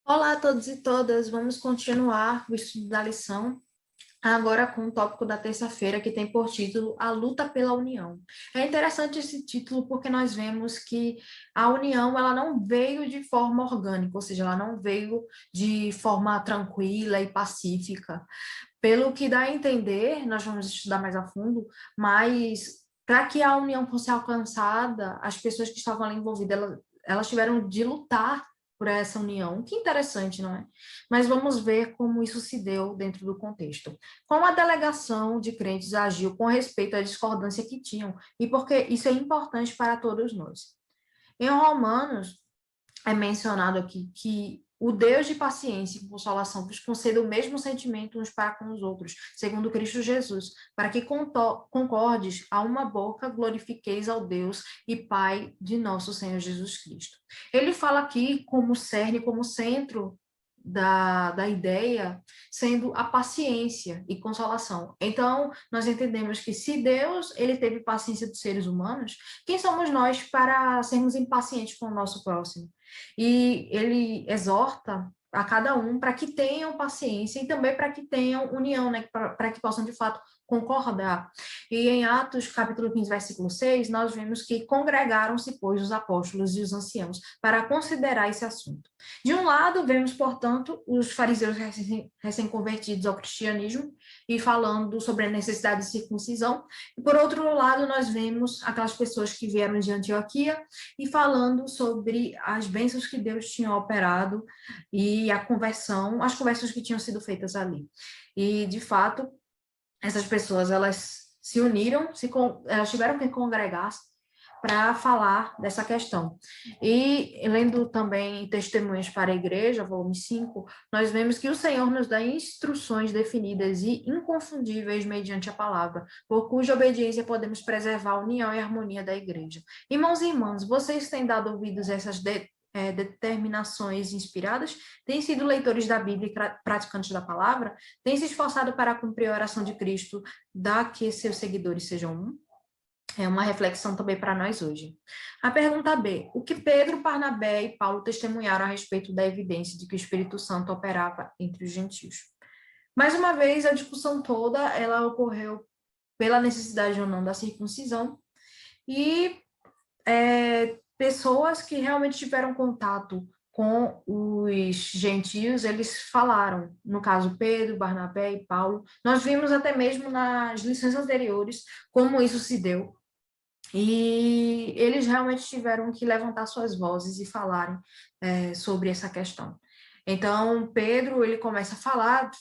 Olá a todos e todas, vamos continuar o estudo da lição, agora com o tópico da terça-feira, que tem por título A Luta pela União. É interessante esse título porque nós vemos que a união ela não veio de forma orgânica, ou seja, ela não veio de forma tranquila e pacífica. Pelo que dá a entender, nós vamos estudar mais a fundo, mas para que a união fosse alcançada, as pessoas que estavam ali envolvidas, elas tiveram de lutar por essa união. Que interessante, não é? Mas vamos ver como isso se deu dentro do contexto. Como a delegação de crentes agiu com respeito à discordância que tinham, e porque isso é importante para todos nós. Em Romanos, é mencionado aqui que o Deus de paciência e consolação vos conceda o mesmo sentimento uns para com os outros, segundo Cristo Jesus, para que concordes a uma boca glorifiqueis ao Deus e Pai de nosso Senhor Jesus Cristo. Ele fala aqui como cerne, como centro da ideia, sendo a paciência e consolação. Então, nós entendemos que se Deus ele teve paciência dos seres humanos, quem somos nós para sermos impacientes com o nosso próximo? E ele exorta a cada um para que tenham paciência e também para que tenham união, né? Para que possam, de fato, concordar. E em Atos, capítulo 15, versículo 6, nós vemos que congregaram-se, pois, os apóstolos e os anciãos para considerar esse assunto. De um lado, vemos, portanto, os fariseus recém-convertidos ao cristianismo e falando sobre a necessidade de circuncisão. E, por outro lado, nós vemos aquelas pessoas que vieram de Antioquia e falando sobre as bênçãos que Deus tinha operado e a conversão, as conversões que tinham sido feitas ali. E, de fato, essas pessoas, elas se uniram, elas tiveram que congregar para falar dessa questão. E, lendo também Testemunhas para a Igreja, volume 5, nós vemos que o Senhor nos dá instruções definidas e inconfundíveis mediante a palavra, por cuja obediência podemos preservar a união e a harmonia da igreja. Irmãos e irmãs, vocês têm dado ouvidos a essas determinações inspiradas? Têm sido leitores da Bíblia e praticantes da palavra? Têm se esforçado para cumprir a oração de Cristo, da que seus seguidores sejam um? É uma reflexão também para nós hoje. A pergunta B. O que Pedro, Barnabé e Paulo testemunharam a respeito da evidência de que o Espírito Santo operava entre os gentios? Mais uma vez, a discussão toda, ela ocorreu pela necessidade ou não da circuncisão e pessoas que realmente tiveram contato com os gentios, eles falaram, no caso Pedro, Barnabé e Paulo. Nós vimos até mesmo nas lições anteriores como isso se deu. E eles realmente tiveram que levantar suas vozes e falarem sobre essa questão. Então, Pedro, ele começa a falar,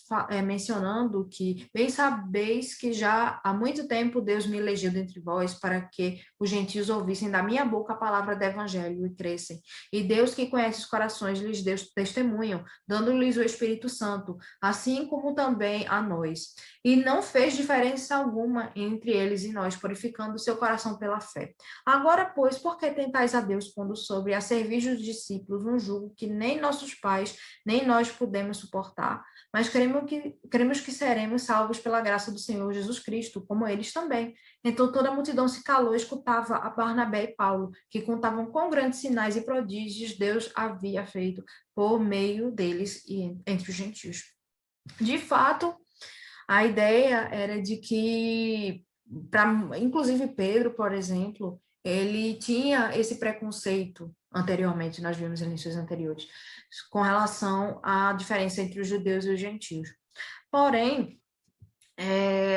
mencionando que, bem sabeis que já há muito tempo Deus me elegeu dentre vós para que os gentios ouvissem da minha boca a palavra do evangelho e crescem. E Deus que conhece os corações lhes deu testemunho, dando-lhes o Espírito Santo, assim como também a nós. E não fez diferença alguma entre eles e nós, purificando o seu coração pela fé. Agora, pois, por que tentais a Deus pondo sobre a serviço dos discípulos um jugo que nem nossos pais, nem nós podemos suportar? Mas cremos que seremos salvos pela graça do Senhor Jesus Cristo, como eles também. Então toda a multidão se calou e escutava a Barnabé e Paulo, que contavam com grandes sinais e prodígios Deus havia feito por meio deles e entre os gentios. De fato, a ideia era de que, inclusive Pedro, por exemplo, ele tinha esse preconceito anteriormente, nós vimos em lições anteriores, com relação à diferença entre os judeus e os gentios. Porém,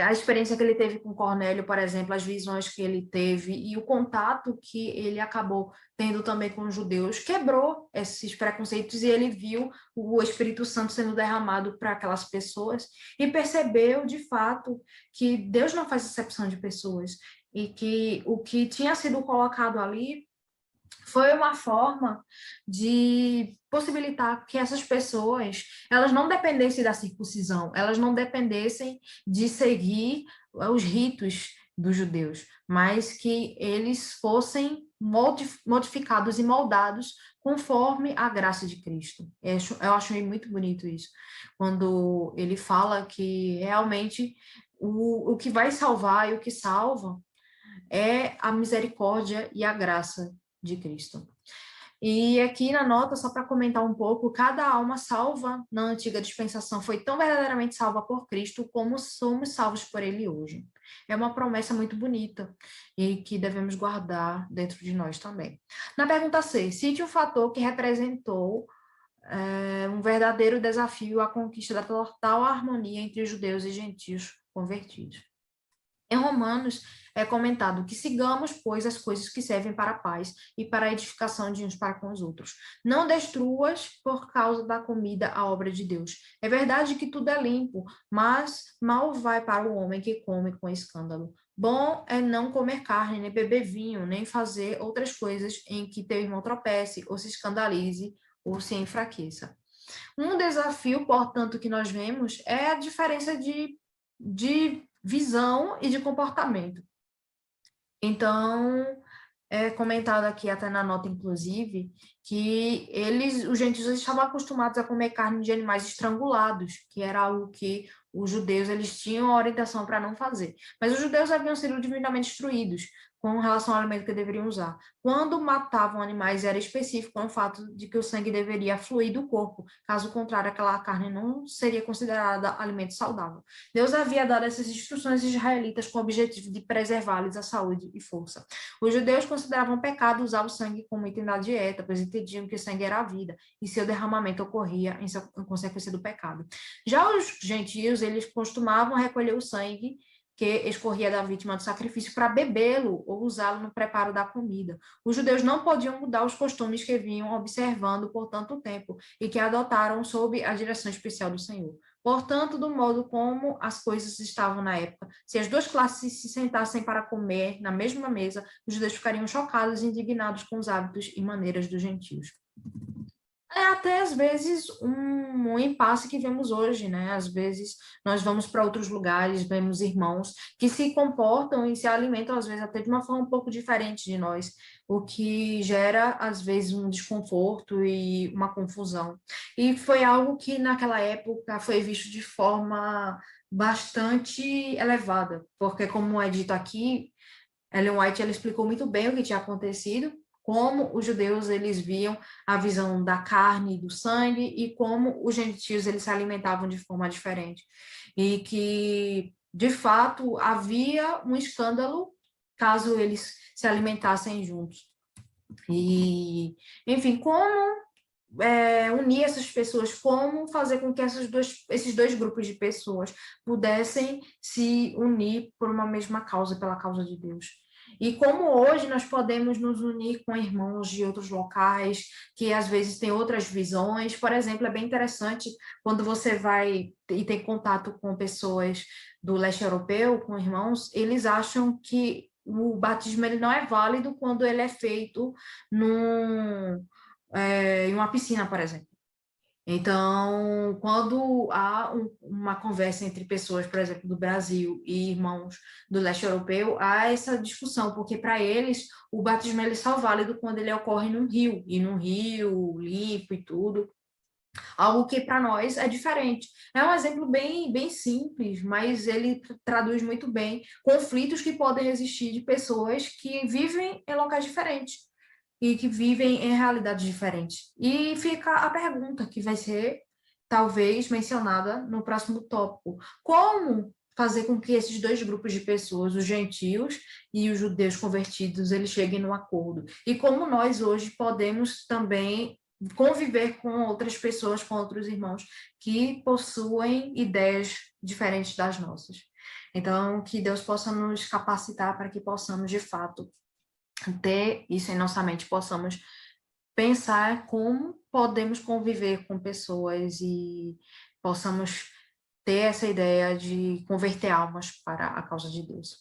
a experiência que ele teve com Cornélio, por exemplo, as visões que ele teve e o contato que ele acabou tendo também com os judeus, quebrou esses preconceitos e ele viu o Espírito Santo sendo derramado para aquelas pessoas e percebeu, de fato, que Deus não faz exceção de pessoas e que o que tinha sido colocado ali foi uma forma de possibilitar que essas pessoas, elas não dependessem da circuncisão, elas não dependessem de seguir os ritos dos judeus, mas que eles fossem modificados e moldados conforme a graça de Cristo. Eu achei muito bonito isso, quando ele fala que realmente o que vai salvar e o que salva é a misericórdia e a graça de Cristo. E aqui na nota, só para comentar um pouco, cada alma salva na antiga dispensação foi tão verdadeiramente salva por Cristo como somos salvos por Ele hoje. É uma promessa muito bonita e que devemos guardar dentro de nós também. Na pergunta C, cite um fator que representou um verdadeiro desafio à conquista da total harmonia entre judeus e gentios convertidos. Em Romanos é comentado que sigamos, pois, as coisas que servem para a paz e para a edificação de uns para com os outros. Não destruas por causa da comida a obra de Deus. É verdade que tudo é limpo, mas mal vai para o homem que come com escândalo. Bom é não comer carne, nem beber vinho, nem fazer outras coisas em que teu irmão tropece, ou se escandalize, ou se enfraqueça. Um desafio, portanto, que nós vemos é a diferença de visão e de comportamento. Então, é comentado aqui até na nota, inclusive, que os gentios estavam acostumados a comer carne de animais estrangulados, que era algo que os judeus eles tinham a orientação para não fazer. Mas os judeus haviam sido divinamente instruídos com relação ao alimento que deveriam usar. Quando matavam animais, era específico o fato de que o sangue deveria fluir do corpo. Caso contrário, aquela carne não seria considerada alimento saudável. Deus havia dado essas instruções aos israelitas com o objetivo de preservar-lhes a saúde e força. Os judeus consideravam pecado usar o sangue como item da dieta, pois entendiam que o sangue era a vida, e seu derramamento ocorria em consequência do pecado. Já os gentios, eles costumavam recolher o sangue que escorria da vítima do sacrifício para bebê-lo ou usá-lo no preparo da comida. Os judeus não podiam mudar os costumes que vinham observando por tanto tempo e que adotaram sob a direção especial do Senhor. Portanto, do modo como as coisas estavam na época, se as duas classes se sentassem para comer na mesma mesa, os judeus ficariam chocados e indignados com os hábitos e maneiras dos gentios. É até às vezes um impasse que vemos hoje, né? Às vezes nós vamos para outros lugares, vemos irmãos que se comportam e se alimentam às vezes até de uma forma um pouco diferente de nós, o que gera às vezes um desconforto e uma confusão. E foi algo que naquela época foi visto de forma bastante elevada, porque como é dito aqui, Ellen White ela explicou muito bem o que tinha acontecido, como os judeus eles viam a visão da carne e do sangue e como os gentios eles se alimentavam de forma diferente. E que, de fato, havia um escândalo caso eles se alimentassem juntos. E, enfim, como unir essas pessoas, como fazer com que esses dois grupos de pessoas pudessem se unir por uma mesma causa, pela causa de Deus. E como hoje nós podemos nos unir com irmãos de outros locais, que às vezes têm outras visões. Por exemplo, é bem interessante quando você vai e tem contato com pessoas do leste europeu, com irmãos, eles acham que o batismo ele não é válido quando ele é feito em uma piscina, por exemplo. Então, quando há uma conversa entre pessoas, por exemplo, do Brasil e irmãos do leste europeu, há essa discussão, porque para eles o batismo ele é só válido quando ele ocorre num rio, e num rio limpo e tudo, algo que para nós é diferente. É um exemplo bem simples, mas ele traduz muito bem conflitos que podem existir de pessoas que vivem em locais diferentes e que vivem em realidades diferentes. E fica a pergunta que vai ser, talvez, mencionada no próximo tópico. Como fazer com que esses dois grupos de pessoas, os gentios e os judeus convertidos, eles cheguem no acordo? E como nós hoje podemos também conviver com outras pessoas, com outros irmãos que possuem ideias diferentes das nossas. Então, que Deus possa nos capacitar para que possamos, de fato, ter isso em nossa mente, possamos pensar como podemos conviver com pessoas e possamos ter essa ideia de converter almas para a causa de Deus.